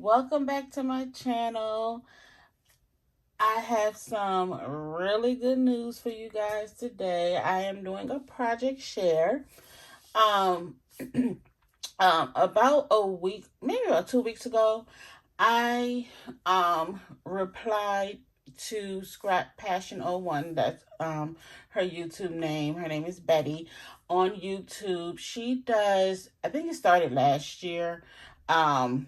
welcome back to my channel. I have some really good news for you guys today. I am doing a project share. Um, about a week, maybe about 2 weeks ago, I replied to Scrap Passion 01. That's her YouTube name. Her name is Betty on YouTube. She does, I think it started last year. Um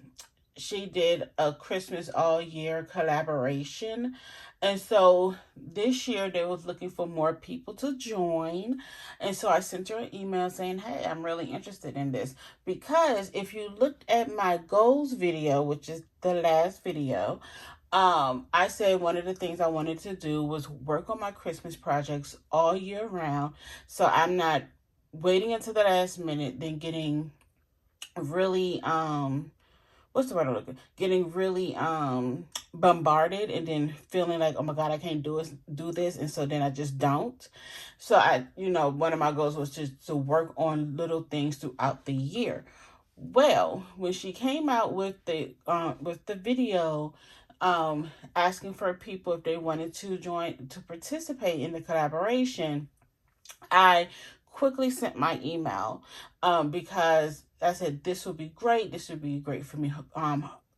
she did a Christmas all year collaboration. And so this year they was looking for more people to join. And so I sent her an email saying, hey, I'm really interested in this. Because if you looked at my goals video, which is the last video, I said one of the things I wanted to do was work on my Christmas projects all year round. So I'm not waiting until the last minute, then getting really what's the word I'm looking? Getting really bombarded and then feeling like, oh my God, I can't do this, and so then I just don't. So one of my goals was just to work on little things throughout the year. Well, when she came out with the video asking for people if they wanted to join to participate in the collaboration, I quickly sent my email because I said this would be great. This would be great for me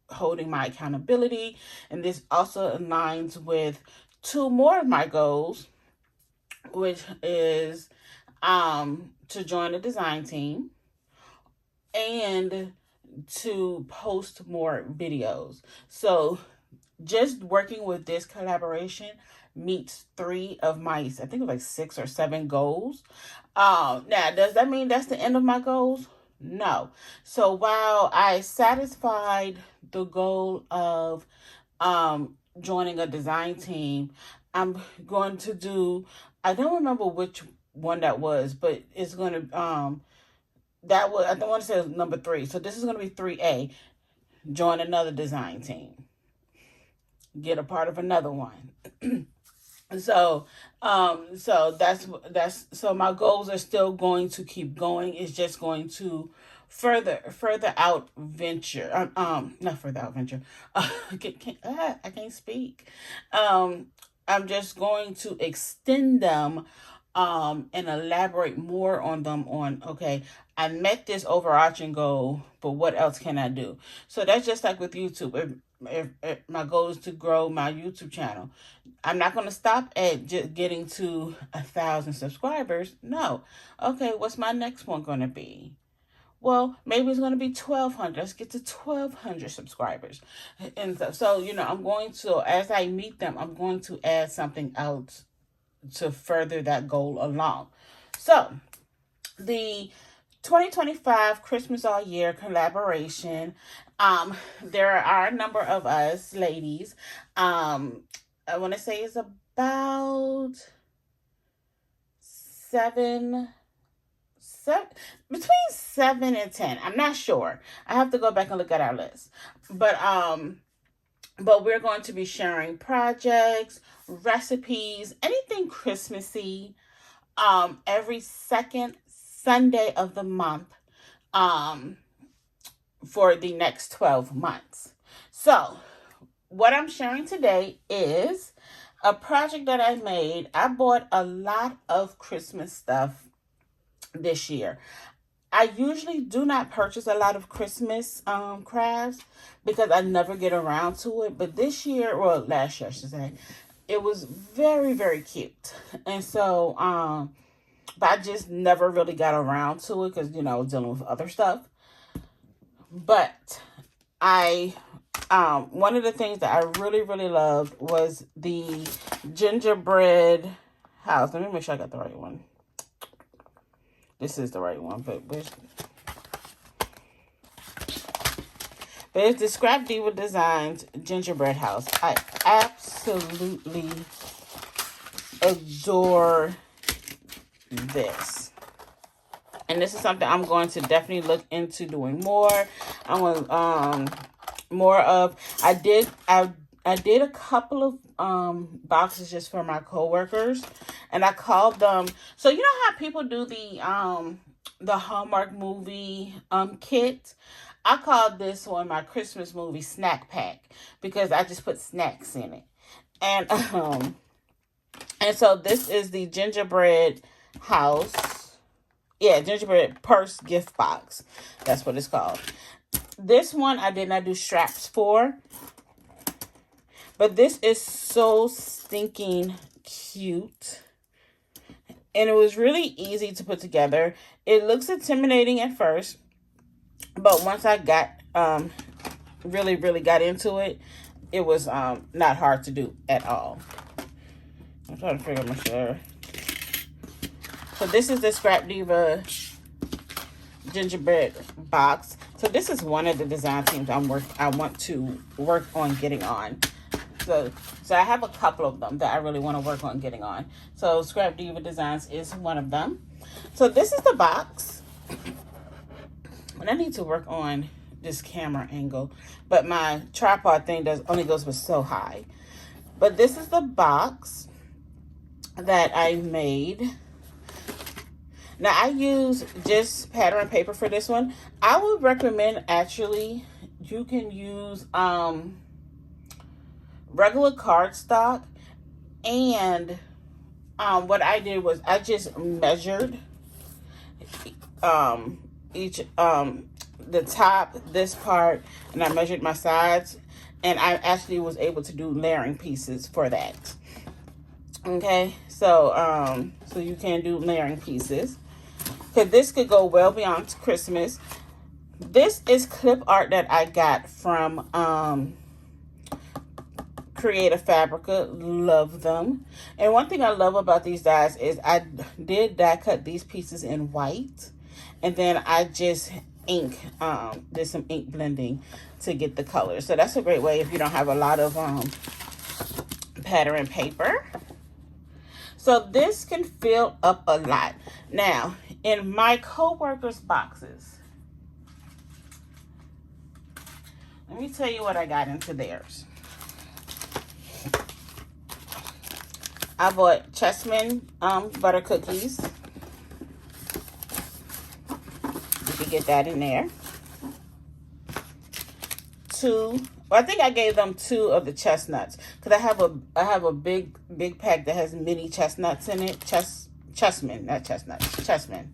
holding my accountability. And this also aligns with two more of my goals, which is to join a design team and to post more videos. So just working with this collaboration meets three of my, I think it was like 6 or 7 goals. Now, does that mean that's the end of my goals? No. So while I satisfied the goal of joining a design team, I'm going to do, I don't remember which one that was, but it's going to, that was, I don't want to say number 3. So this is going to be 3A, join another design team, get a part of another one. So that's so my goals are still going to keep going. It's just going to further out venture. Not further out venture. I can't speak. I'm just going to extend them and elaborate more on them on, okay, I met this overarching goal, but what else can I do? So that's just like with YouTube. If my goal is to grow my YouTube channel, I'm not going to stop at just getting to 1,000 subscribers. No. Okay, what's my next one going to be? Well, maybe it's going to be 1,200. Let's get to 1,200 subscribers. And so, I'm going to, as I meet them, I'm going to add something else to further that goal along. So, the 2025 Christmas All Year collaboration, there are a number of us ladies. I want to say it's about seven, between 7 and 10. I'm not sure. I have to go back and look at our list. But we're going to be sharing projects, recipes, anything Christmassy, every second Sunday of the month, for the next 12 months. So what I'm sharing today is a project that I made. I bought a lot of Christmas stuff this year. I usually do not purchase a lot of Christmas crafts because I never get around to it. But this year, well, last year I should say, it was very, very cute. And so, but I just never really got around to it because, I was dealing with other stuff. But one of the things that I really, really loved was the gingerbread house. Let me make sure I got the right one. This is the right one, but it's the Scrap Diva Designs gingerbread house. I absolutely adore this. And this is something I'm going to definitely look into doing more. I want more of. I did a couple of boxes just for my coworkers, and I called them. So you know how people do the Hallmark movie kit. I called this one my Christmas movie snack pack because I just put snacks in it. And so this is the gingerbread house. Yeah, gingerbread purse gift box. That's what it's called. This one I did not do straps for. But this is so stinking cute. And it was really easy to put together. It looks intimidating at first. But once I got really got into it, it was not hard to do at all. I'm trying to figure out my share. So this is the Scrap Diva gingerbread box. So this is one of the design teams I want to work on getting on. So I have a couple of them that I really want to work on getting on. So Scrap Diva Designs is one of them. So this is the box. And I need to work on this camera angle. But my tripod thing only goes but so high. But this is the box that I made. Now I use just pattern paper for this one. I would recommend actually you can use regular cardstock, and what I did was I just measured each the top, this part, and I measured my sides, and I actually was able to do layering pieces for that. Okay, so so you can do layering pieces because this could go well beyond Christmas. This is clip art that I got from Creative Fabrica. Love them. And one thing I love about these dies is I did die cut these pieces in white, and then I just did some ink blending to get the color. So that's a great way if you don't have a lot of pattern paper. So this can fill up a lot. Now in my co-workers boxes, let me tell you what I got into theirs. I bought Chessman butter cookies. You can get that in there. I think I gave them 2 of the chestnuts because I have a big pack that has mini chestnuts in it. Chessman, not chestnuts. Chessman.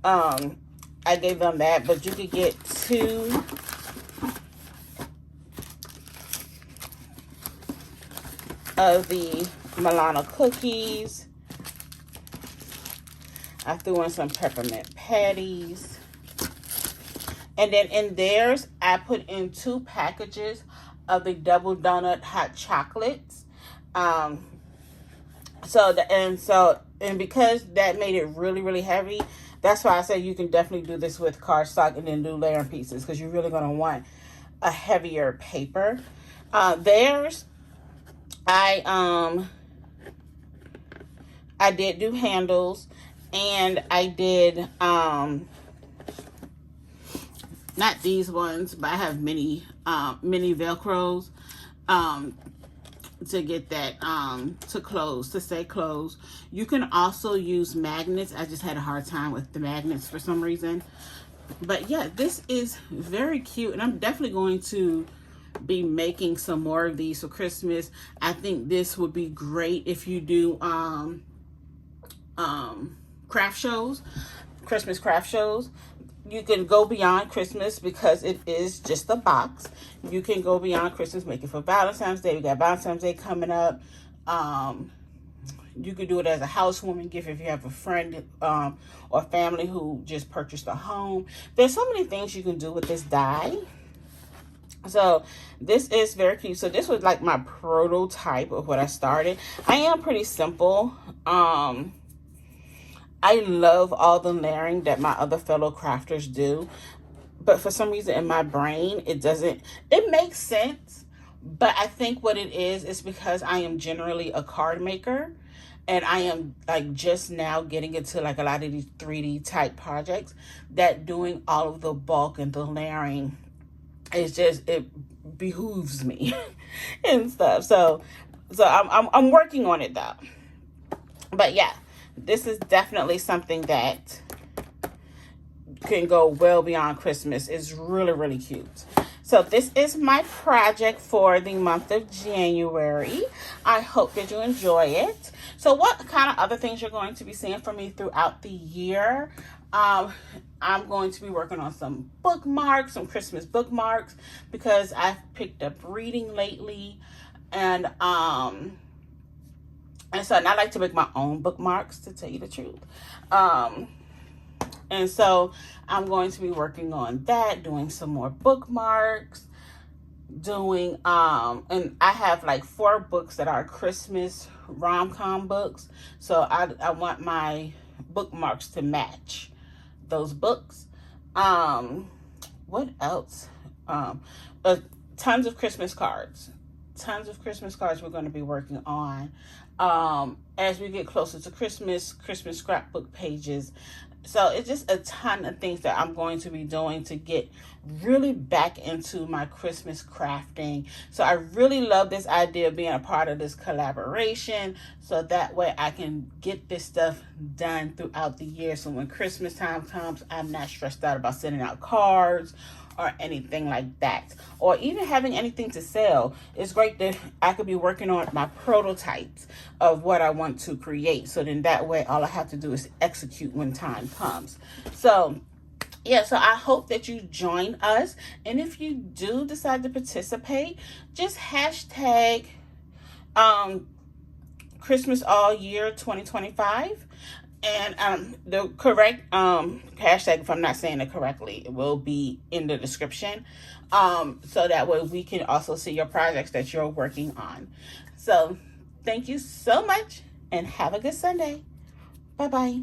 I gave them that, but you could get 2 of the Milano cookies. I threw in some peppermint patties. And then in theirs, I put in 2 packages of the double donut hot chocolates. And because that made it really heavy, that's why I say you can definitely do this with cardstock and then do layering pieces, because you're really going to want a heavier paper. Theirs, I did do handles, and I did not these ones, but I have mini velcros to get that to stay closed. You can also use magnets. I just had a hard time with the magnets for some reason. But yeah, this is very cute, and I'm definitely going to be making some more of these for Christmas. I think this would be great if you do craft shows, Christmas craft shows. You can go beyond Christmas because it is just a box. You can go beyond Christmas, make it for Valentine's Day. We got Valentine's Day coming up. You could do it as a housewarming gift if you have a friend or family who just purchased a home. There's so many things you can do with this die. So this is very cute. So this was like my prototype of what I started. I am pretty simple. I love all the layering that my other fellow crafters do, but for some reason in my brain it makes sense, but I think what it is because I am generally a card maker, and I am like just now getting into like a lot of these 3D type projects, that doing all of the bulk and the layering it behooves me and stuff. So I'm working on it though. But yeah, this is definitely something that can go well beyond Christmas. It's really, really cute. So this is my project for the month of January. I hope that you enjoy it. So what kind of other things you're going to be seeing from me throughout the year? I'm going to be working on some bookmarks, some Christmas bookmarks, because I've picked up reading lately. And so I like to make my own bookmarks, to tell you the truth. And so I'm going to be working on that, doing some more bookmarks, doing, and I have like 4 books that are Christmas rom-com books. So I want my bookmarks to match those books. What else? Tons of Christmas cards. Tons of Christmas cards we're going to be working on. As we get closer to Christmas scrapbook pages. So it's just a ton of things that I'm going to be doing to get really back into my Christmas crafting. So I really love this idea of being a part of this collaboration, so that way I can get this stuff done throughout the year. So when Christmas time comes, I'm not stressed out about sending out cards or anything like that, or even having anything to sell. It's great that I could be working on my prototypes of what I want to create. So then that way, all I have to do is execute when time comes. So yeah, so I hope that you join us. And if you do decide to participate, just hashtag Christmas All Year 2025. And the correct hashtag, if I'm not saying it correctly, it will be in the description. So that way we can also see your projects that you're working on. So thank you so much and have a good Sunday. Bye-bye.